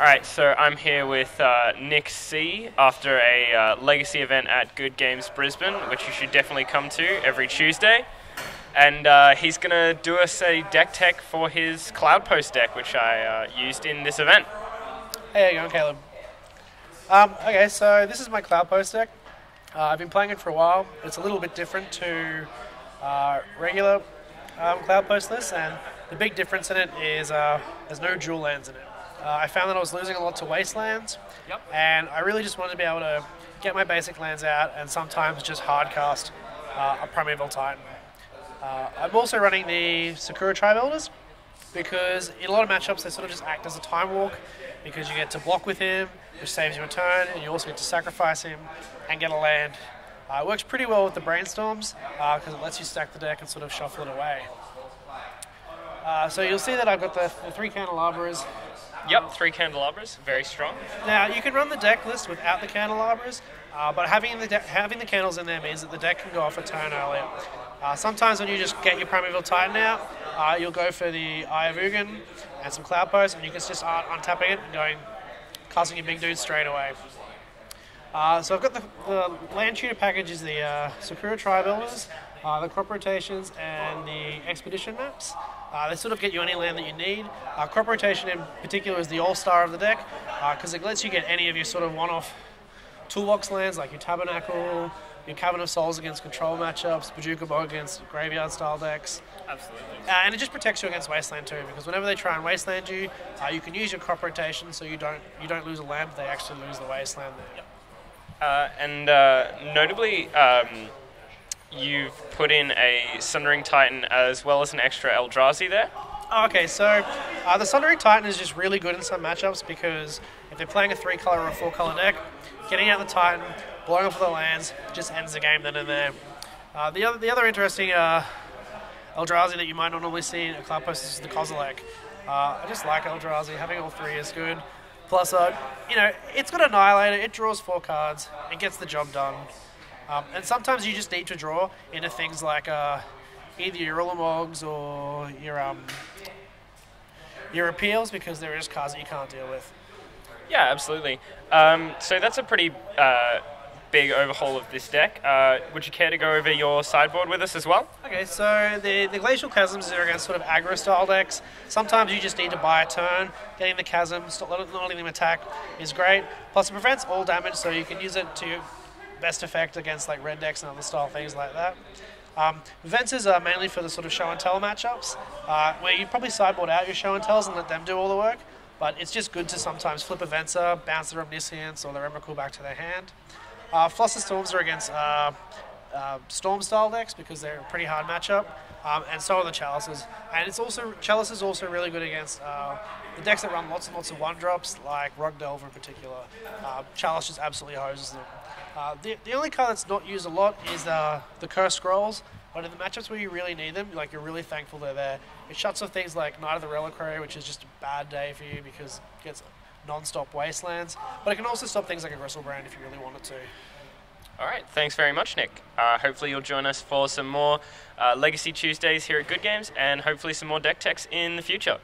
Alright, so I'm here with Nick C after a legacy event at Good Games Brisbane, which you should definitely come to every Tuesday. And he's going to do us a deck tech for his Cloudpost deck, which I used in this event. Hey, how you going, Caleb? Okay, so this is my Cloudpost deck. I've been playing it for a while. It's a little bit different to regular Cloudpost lists, and the big difference in it is there's no dual lands in it. I found that I was losing a lot to wastelands, and I really just wanted to be able to get my basic lands out and sometimes just hardcast a Primeval Titan. I'm also running the Sakura Tribe Elders because in a lot of matchups they sort of just act as a time walk because you get to block with him, which saves you a turn, and you also get to sacrifice him and get a land. It works pretty well with the Brainstorms because it lets you stack the deck and sort of shuffle it away. So you'll see that I've got the 3 Candelabras. Yep, 3 Candelabras, very strong. Now, you can run the deck list without the Candelabras, but having the candles in there means that the deck can go off a turn earlier. Sometimes when you just get your Primeval Titan out, you'll go for the Eye of Ugin and some Cloudpost, and you can just start untapping it and casting your big dudes straight away. So I've got the land shooter package is the Sakura Tribe Elders, the crop rotations, and the expedition maps. They sort of get you any land that you need. Crop rotation in particular is the all-star of the deck because it lets you get any of your sort of one-off toolbox lands like your Tabernacle, your Cavern of Souls against control matchups, Bajuka Bog against graveyard-style decks. Absolutely. And it just protects you against wasteland too, because whenever they try and wasteland you, you can use your crop rotation so you don't lose a land, but they actually lose the wasteland there. Notably, you've put in a Sundering Titan as well as an extra Eldrazi there. Okay, so the Sundering Titan is just really good in some matchups because if they're playing a 3-color or a 4-color deck, getting out the Titan, blowing off the lands, just ends the game then and there. The other interesting Eldrazi that you might not normally see in a Cloudpost is the Kozilek. I just like Eldrazi. Having all 3 is good. Plus, it's got Annihilator, it draws 4 cards, it gets the job done. And sometimes you just need to draw into things like either your Ullamogs or your Appeals because there are just cards that you can't deal with. Yeah, absolutely. So that's a pretty big overhaul of this deck. Would you care to go over your sideboard with us as well? Okay, so the Glacial Chasms are against sort of aggro-style decks. Sometimes you just need to buy a turn. Getting the Chasm, not letting them attack is great. Plus it prevents all damage, so you can use it to best effect against like red decks and other style things like that. Vents are mainly for the sort of show and tell matchups, where you probably sideboard out your show and tells and let them do all the work, but it's just good to sometimes flip a Venser, bounce their Omniscience or their Emrakul back to their hand. Floss of Storms are against Storm style decks because they're a pretty hard matchup, and so are the Chalices. And Chalice is also really good against the decks that run lots and lots of 1-drops, like Rug Delver in particular. Chalice just absolutely hoses them. The only card that's not used a lot is the Cursed Scrolls, but in the matchups where you really need them, like you're really thankful they're there. It shuts off things like Knight of the Reliquary, which is just a bad day for you because it gets non-stop wastelands, but it can also stop things like a Gristlebrand if you really wanted to. Alright, thanks very much, Nick. Hopefully you'll join us for some more Legacy Tuesdays here at Good Games, and hopefully some more deck techs in the future.